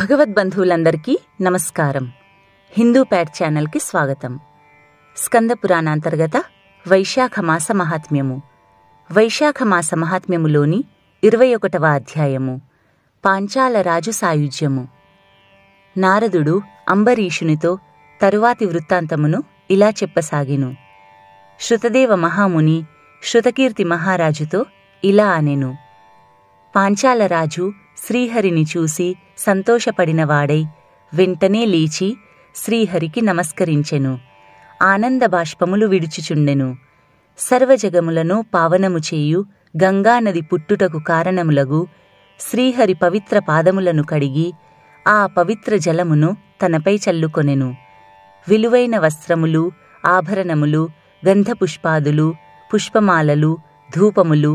భగవద్బంధువులందరికీ నమస్కారం. హిందూ ప్యాడ్ ఛానల్కి స్వాగతం. స్కంద పురాణాంతర్గత వైశాఖ మాస మహాత్మ్యము. వైశాఖ మాస మహాత్మ్యములోని 21వ అధ్యాయము పాంచాల రాజు సాయుజ్యము. నారదుడు అంబరీషునితో తరువాతి వృత్తాంతమును ఇలా చెప్పసాగెను. శృతదేవ మహాముని శృతకీర్తి మహారాజుతో ఇలా అనెను. పాంచాలరాజు శ్రీహరిని చూసి సంతోషపడినవాడై వెంటనే లేచి శ్రీహరికి నమస్కరించెను. ఆనందబాష్పములు విడుచుచుండెను. సర్వజగములను పావనము చేయు గంగానది పుట్టుటకు కారణములగు శ్రీహరి పవిత్ర పాదములను కడిగి ఆ పవిత్ర జలమును తనపై చల్లుకొనెను. విలువైన వస్త్రములు, ఆభరణములు, గంధపుష్పాదులు, పుష్పమాలలు, ధూపములు,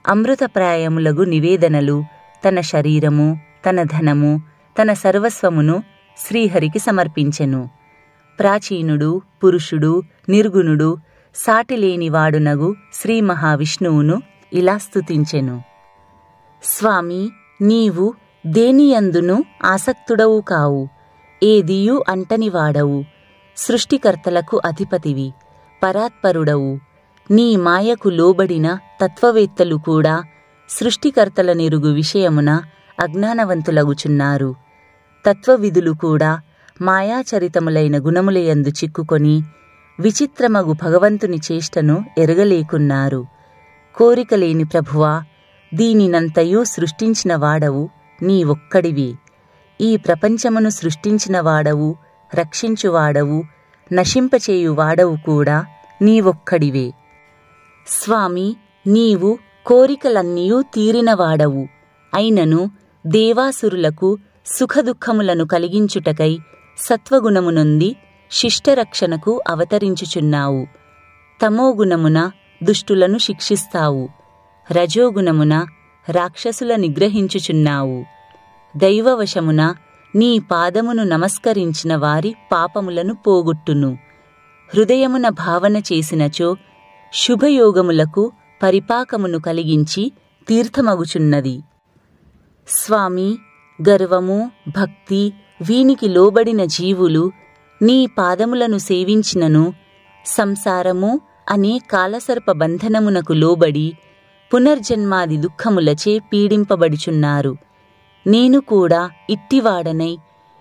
అమృతప్రాయములగు నివేదనలు, తన శరీరము, తన ధనము, తన సర్వస్వమును శ్రీహరికి సమర్పించెను. ప్రాచీనుడు, పురుషుడు, నిర్గుణుడు, సాటిలేనివాడునగు శ్రీ మహావిష్ణువును ఇలా స్తుతించెను. స్వామి, నీవు దేనియందును ఆసక్తుడవు కావు, ఏదియు అంటనివాడవు, సృష్టికర్తలకు అధిపతివి, పరాత్పరుడవు. నీ మాయకు లోబడిన తత్వవేత్తలు కూడా సృష్టికర్తల నిరుగు విషయమున అజ్ఞానవంతులగుచున్నారు. తత్వవిధులు కూడా మాయాచరితములైన గుణములయందు చిక్కుకొని విచిత్రమగు భగవంతుని చేష్టను ఎరగలేకున్నారు. కోరికలేని ప్రభువా, దీనినంతయు సృష్టించిన వాడవు నీవొక్కడివి. ఈ ప్రపంచమును సృష్టించిన వాడవు, రక్షించువాడవు, నశింపచేయువాడవు కూడా నీవొక్కడివే. స్వామి, నీవు కోరికలన్నీయూ తీరినవాడవు. అయినను దేవాసురులకు సుఖదుఖములను కలిగించుటకై సత్వగుణమునొంది శిష్టరక్షణకు అవతరించుచున్నావు. తమోగుణమున దుష్టులను శిక్షిస్తావు. రజోగుణమున రాక్షసుల నిగ్రహించుచున్నావు. దైవవశమున నీ పాదమును నమస్కరించిన వారి పాపములను పోగొట్టును. హృదయమున భావన చేసినచో శుభయోగములకు పరిపాకమును కలిగించి తీర్థమగుచున్నది. స్వామి, గర్వము, భక్తి వీనికి లోబడిన జీవులు నీ పాదములను సేవించినను సంసారము అనే కాలసర్ప బంధనమునకు లోబడి పునర్జన్మాది దుఃఖములచే పీడింపబడుచున్నారు. నేను కూడా ఇట్టివాడనై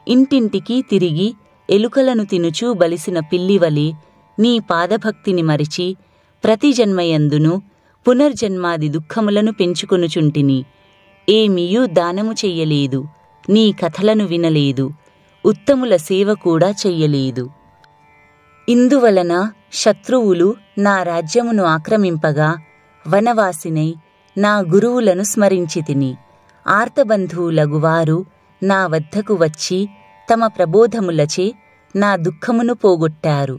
ఇంటింటికి తిరిగి ఎలుకలను తినుచూ బలిసిన పిల్లివలే నీ పాదభక్తిని మరిచి ప్రతి జన్మయందును పునర్జన్మాది దుఃఖములను పెంచుకొనుచుంటిని. ఏమీయూ దానము చెయ్యలేదు, నీ కథలను వినలేదు, ఉత్తముల సేవ కూడా చెయ్యలేదు. ఇందువలన శత్రువులు నా రాజ్యమును ఆక్రమింపగా వనవాసినై నా గురువులను స్మరించితిని. ఆర్తబంధువులగు వారు నా వద్దకు వచ్చి తమ ప్రబోధములచే నా దుఃఖమును పోగొట్టారు.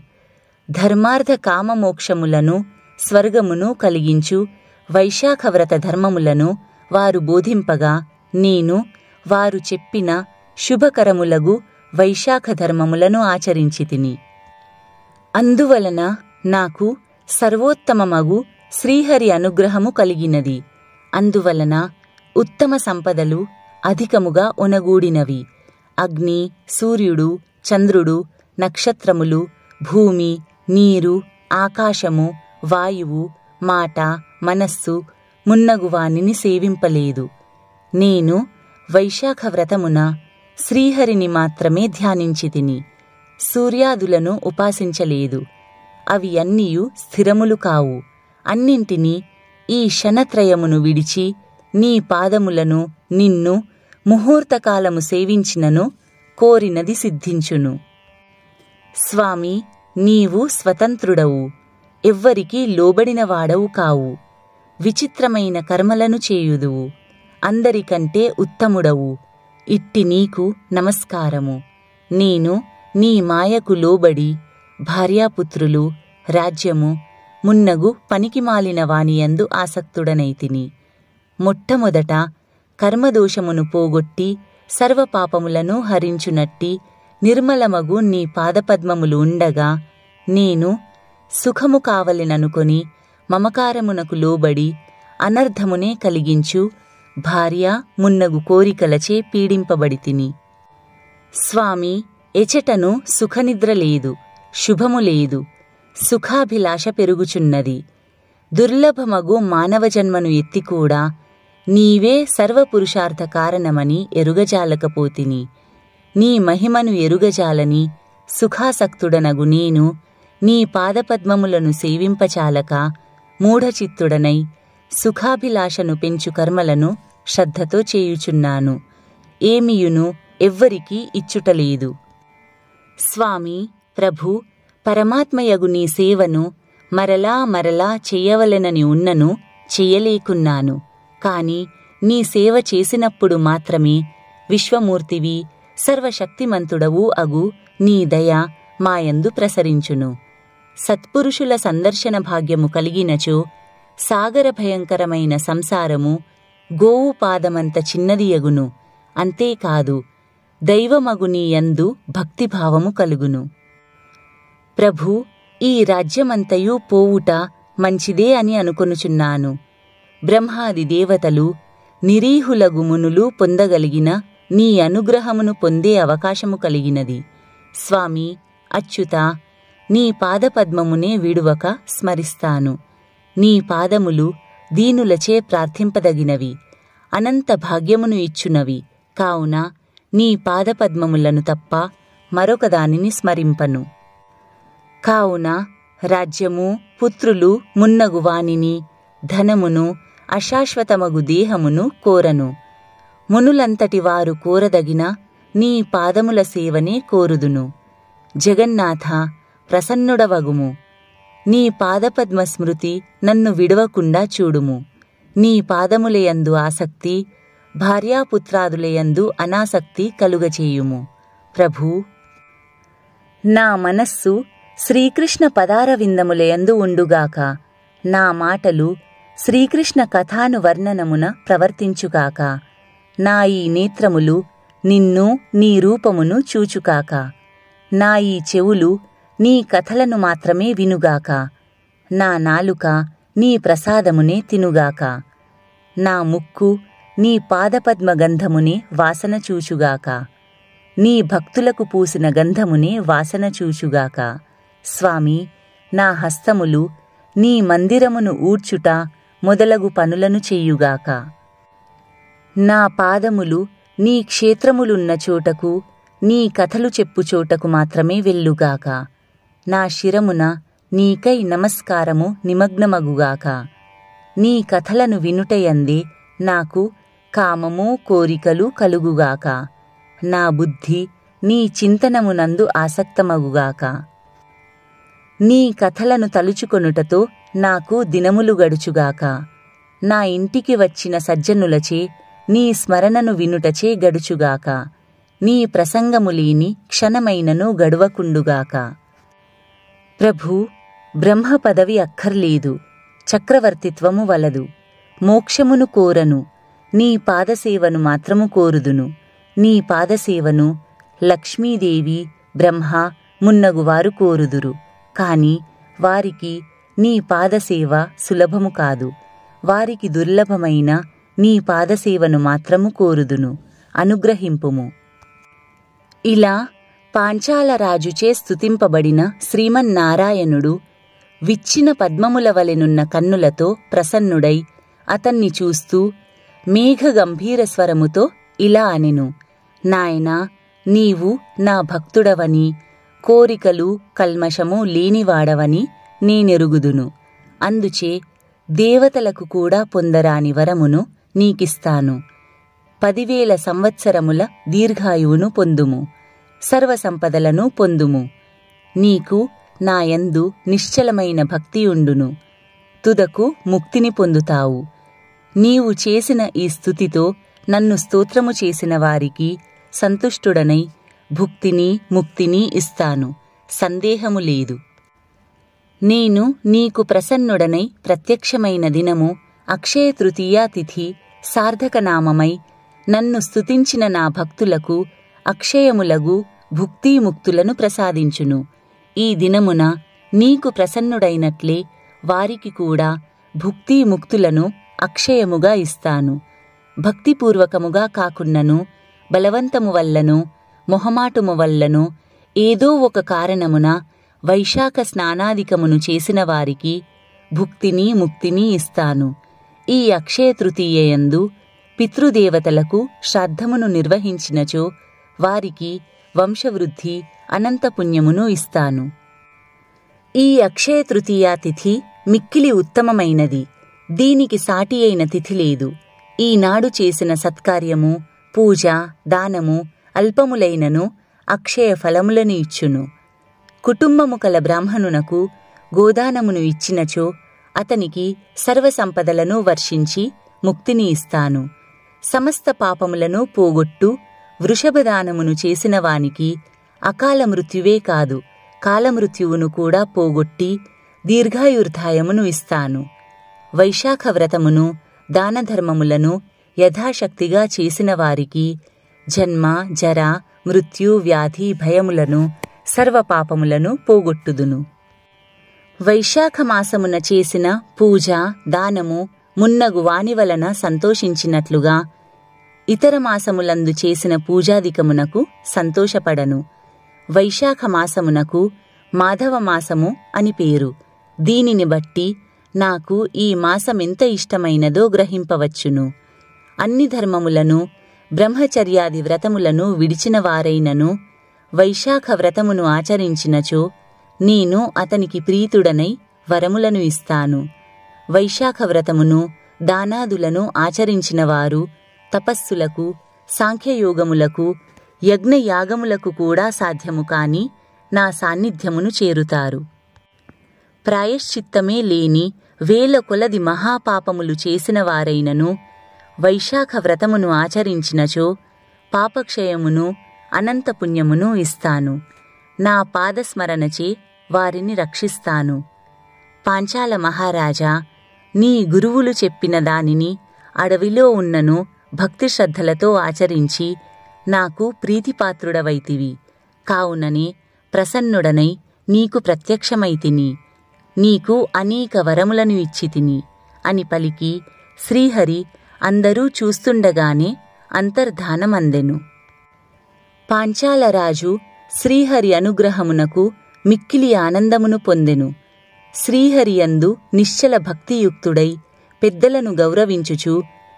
ధర్మార్థ కామమోక్షములను స్వర్గమును కలిగించు వైశాఖవ్రత ధర్మములను వారు బోధింపగా నేను వారు చెప్పిన శుభకరములగు వైశాఖ ధర్మములను ఆచరించితిని. అందువలన నాకు సర్వోత్తమమగు శ్రీహరి అనుగ్రహము కలిగినది. అందువలన ఉత్తమ సంపదలు అధికముగా ఒనగూడినవి. అగ్ని, సూర్యుడు, చంద్రుడు, నక్షత్రములు, భూమి, నీరు, ఆకాశము, వాయువు, మాట, మనస్సు మున్నగు వానిని సేవింపలేదు. నేను వైశాఖ వ్రతమున శ్రీహరిని మాత్రమే ధ్యానించితిని. సూర్యాదులను ఉపాసించలేదు. అవి అన్నియు స్థిరములు కావు. అన్నింటినీ ఈ శనత్రయమును విడిచి నీ పాదములను నిన్ను ముహూర్తకాలము సేవించినను కోరినది సిద్ధించును. స్వామి, నీవు స్వతంత్రుడవు, ఎవ్వరికి లోబడినవాడవు కావు. విచిత్రమైన కర్మలను చేయుదువు, అందరికంటే ఉత్తముడవు. ఇట్టి నీకు నమస్కారము. నేను నీ మాయకు లోబడి భార్యాపుత్రులు, రాజ్యము మున్నగు పనికిమాలిన వానియందు ఆసక్తుడనైతిని. మొట్టమొదట కర్మదోషమును పోగొట్టి సర్వపాపములను హరించునట్టి నిర్మలమగు నీ పాదపద్మములు ఉండగా నేను సుఖము కావలెననుకొని మమకారమునకు లోబడి అనర్థమునే కలిగించు భార్య మున్నగు కోరికలచే పీడింపబడితిని. స్వామి, ఎచటను సుఖనిద్ర లేదు, శుభము లేదు, సుఖాభిలాష పెరుగుచున్నది. దుర్లభమగు మానవ జన్మను ఎత్తికూడా నీవే సర్వపురుషార్థ కారణమని ఎరుగజాలకపోతిని. నీ మహిమను ఎరుగజాలని సుఖాసక్తుడనగు నేను నీ పాదపద్మములను సేవింపచాలక మూఢచిత్తుడనై సుఖాభిలాషను పెంచు కర్మలను శ్రద్ధతో చేయుచున్నాను. ఏమియును ఎవ్వరికీ ఇచ్చుటలేదు. స్వామి, ప్రభు, పరమాత్మయగు నీ సేవను మరలా మరలా చెయ్యవలెనని ఉన్నను చెయ్యలేకున్నాను. కాని నీ సేవ చేసినప్పుడు మాత్రమే విశ్వమూర్తివి, సర్వశక్తిమంతుడవు అగు నీ దయ మాయందు ప్రసరించును. సత్పురుషుల సందర్శన భాగ్యము కలిగినచో సాగర భయంకరమైన సంసారము గోవు పాదమంత చిన్నదియగును. అంతేకాదు, దైవమగు నీ యందు భక్తిభావము కలుగును. ప్రభు, ఈ రాజ్యమంతయు పోవుట మంచిదే అని అనుకొనుచున్నాను. బ్రహ్మాది దేవతలు, నిరీహులగు మునులు పొందగలిగిన నీ అనుగ్రహమును పొందే అవకాశము కలిగినది. స్వామి, అచ్యుత, నీ పాదపద్మమునే విడువక స్మరిస్తాను. నీ పాదములు దీనులచే ప్రార్థింపదగినవి, అనంత భాగ్యమును ఇచ్చునవి. కావున నీ పాదపద్మములను తప్ప మరొక దానిని స్మరింపను. కావున రాజ్యము, పుత్రులు మున్నగు వానిని, ధనమును, అశాశ్వతమగు దేహమును కోరను. మునులంతటి వారు కోరదగిన నీ పాదముల సేవనే కోరుదును. జగన్నాథ, ప్రసన్నుడవగుము. నీ పాదపద్మ స్మృతి నన్ను విడవకుండా చూడుము. నీ పాదములయందు ఆసక్తి, భార్యాపుత్రాదులయందు అనాసక్తి కలుగచేయుము. ప్రభూ, నా మనస్సు శ్రీకృష్ణ పదారవిందములయందు ఉండుగాక. నా మాటలు శ్రీకృష్ణ కథానువర్ణనమున ప్రవర్తించుగాక. నా ఈ నేత్రములు నిన్ను, నీ రూపమును చూచుగాక. నా ఈ చెవులు నీ కథలను మాత్రమే వినుగాక. నా నాలుక నీ ప్రసాదమునే తినుగాక. నా ముక్కు నీ పాదపద్మ గంధమునే వాసన చూచుగాక. నీ భక్తులకు పూసిన గంధమునే వాసన చూచుగాక. స్వామి, నా హస్తములు నీ మందిరమును ఊడ్చుట మొదలగు పనులను చెయ్యుగాక. నా పాదములు నీ క్షేత్రములున్న చోటకు, నీ కథలు చెప్పు చోటకు మాత్రమే వెళ్ళుగాక. నా శిరమున నీకై నమస్కారము నిమగ్నమగుగాక. నీ కథలను వినుటయందే నాకు కామము, కోరికలు కలుగుగాక. నా బుద్ధి నీ చింతనమునందు ఆసక్తమగుగాక. నీ కథలను తలుచుకొనుటతో నాకు దినములు గడుచుగాక. నా ఇంటికి వచ్చిన సజ్జనులచే నీ స్మరణను వినుటచే గడుచుగాక. నీ ప్రసంగములేని క్షణమైనను గడువకుండుగాక. ప్రభూ, బ్రహ్మ పదవి అక్కర్లేదు, చక్రవర్తిత్వము వలదు. మోక్షమును కోరను, నీ పాదసేవను మాత్రము కోరుదును. నీ పాదసేవను లక్ష్మీదేవి, బ్రహ్మ మున్నగువారు కోరుదురు. కాని వారికి నీ పాదసేవ సులభము కాదు. వారికి దుర్లభమైన నీ పాదసేవను మాత్రము కోరుదును. అనుగ్రహింపుము. ఇలా పాంచాలరాజుచే స్తుతింపబడిన శ్రీమన్నారాయణుడు విచ్చిన పద్మముల వలెనున్న కన్నులతో ప్రసన్నుడై అతన్ని చూస్తూ మేఘగంభీర స్వరముతో ఇలా అనెను. నాయనా, నీవు నా భక్తుడవని, కోరికలు కల్మషము లేనివాడవని నేనెరుగుదును. అందుచే దేవతలకు కూడా పొందరాని వరమును నీకిస్తాను. 10,000 సంవత్సరముల దీర్ఘాయువును పొందుము. సర్వసంపదలను పొందుము. నీకు నాయందు నిశ్చలమైన భక్తియుండును. తుదకు ముక్తిని పొందుతావు. నీవు చేసిన ఈ స్తుతితో నన్ను స్తోత్రము చేసిన వారికి సంతుష్టుడనై భుక్తిని, ముక్తిని ఇస్తాను. సందేహము లేదు. నేను నీకు ప్రసన్నుడనై ప్రత్యక్షమైన దినము అక్షయ తృతీయా తిథి సార్థకనామమై నన్ను స్తుతించిన నా భక్తులకు అక్షయములగు భుక్తిముక్తులను ప్రసాదించును. ఈ దినమున నీకు ప్రసన్నుడైనట్లే వారికి కూడా భుక్తిముక్తులను అక్షయముగా ఇస్తాను. భక్తిపూర్వకముగా కాకున్నను బలవంతము వల్లనో మొహమాటుము వల్లనో ఏదో ఒక కారణమున వైశాఖ స్నానాదికమును చేసిన వారికి భుక్తిని ముక్తిని ఇస్తాను. ఈ అక్షయ తృతీయయందు పితృదేవతలకు శ్రాద్ధమును నిర్వహించినచో వారికి వంశవృద్ధి అనంత పుణ్యమును ఇస్తాను. ఈ అక్షయ తృతీయ తిథి మిక్కిలి ఉత్తమమైనది. దీనికి సాటి అయిన తిథి లేదు. ఈనాడు చేసిన సత్కార్యము, పూజ, దానము అల్పములైనను అక్షయ ఫలములను ఇచ్చును. కుటుంబము కల బ్రాహ్మణునకు గోదానమును ఇచ్చినచో అతనికి సర్వసంపదలను వర్షించి ముక్తిని ఇస్తాను. సమస్త పాపములను పోగొట్టు వృషభదానమును చేసిన వానికి అకాల మృత్యువే కాదు, కాలమృత్యువును కూడా పోగొట్టి దీర్ఘాయుర్ధాయమును ఇస్తాను. వైశాఖ వ్రతమును దానధర్మములను యథాశక్తిగా చేసిన వారికి జన్మ, జర, మృత్యు, వ్యాధి, భయములను సర్వపాపములను పోగొట్టుదును. వైశాఖ మాసమున చేసిన పూజ, దానము మున్నగు వాని వలన సంతోషించినట్లుగా ఇతర మాసములందు చేసిన పూజాదికమునకు సంతోషపడను. వైశాఖ మాసమునకు మాధవ మాసము అని పేరు. దీనిని బట్టి నాకు ఈ మాసమెంత ఇష్టమైనదో గ్రహింపవచ్చును. అన్ని ధర్మములను, బ్రహ్మచర్యాది వ్రతములను విడిచిన వారైనను వైశాఖ వ్రతమును ఆచరించినచో నేను అతనికి ప్రీతుడనై వరములను ఇస్తాను. వైశాఖ వ్రతమును, దానాదులను ఆచరించిన వారు తపస్సులకు, సాంఖ్యయోగములకు, యజ్ఞయాగములకు కూడా సాధ్యము కాని నా సాన్నిధ్యమును చేరుతారు. ప్రాయశ్చిత్తమే లేని వేల కొలది మహాపాపములు చేసిన వారైనను వైశాఖ వ్రతమును ఆచరించినచో పాపక్షయమును అనంత పుణ్యమును ఇస్తాను. నా పాదస్మరణచే వారిని రక్షిస్తాను. పాంచాల మహారాజా, నీ గురువులు చెప్పిన దానిని అడవిలో ఉన్నను భక్తి శ్రద్ధలతో ఆచరించి నాకు ప్రీతిపాత్రుడవైతివి. కావుననే ప్రసన్నుడనై నీకు ప్రత్యక్షమైతిని. నీకు అనేక వరములను ఇచ్చితిని అని పలికి శ్రీహరి అందరూ చూస్తుండగానే అంతర్ధానమందెను. పాంచాలరాజు శ్రీహరి అనుగ్రహమునకు మిక్కిలి ఆనందమును పొందెను. శ్రీహరియందు నిశ్చల భక్తియుక్తుడై పెద్దలను గౌరవించుచు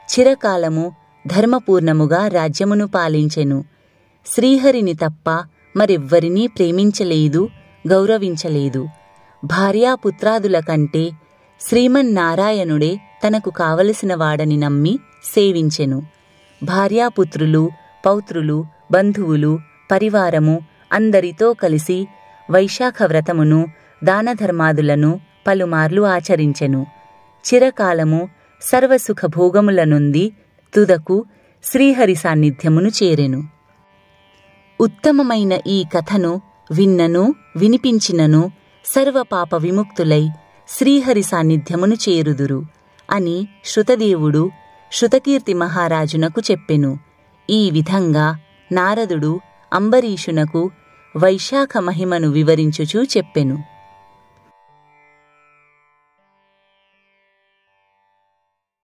చిరకాలము ధర్మపూర్ణముగా రాజ్యమును పాలించెను. శ్రీహరిని తప్ప మరెవ్వరినీ ప్రేమించలేదు, గౌరవించలేదు. భార్యాపుత్రాదుల కంటే శ్రీమన్నారాయణుడే తనకు కావలసిన వాడని నమ్మి సేవించెను. భార్యాపుత్రులు, పౌత్రులు, బంధువులు, పరివారము అందరితో కలిసి వైశాఖ వ్రతమును, దానధర్మాదులను పలుమార్లు ఆచరించెను. చిరకాలము సర్వసుఖభోగములనుంది తుదకు శ్రీహరి సాన్నిధ్యమును చేరెను. ఉత్తమమైన ఈ కథను విన్నను, వినిపించినను సర్వపాప విముక్తులై శ్రీహరి సాన్నిధ్యమును చేరుదురు అని శృతదేవుడు శృతకీర్తి మహారాజునకు చెప్పెను. ఈ విధంగా నారదుడు అంబరీషునకు వైశాఖ మహిమను వివరించుచూ చెప్పెను.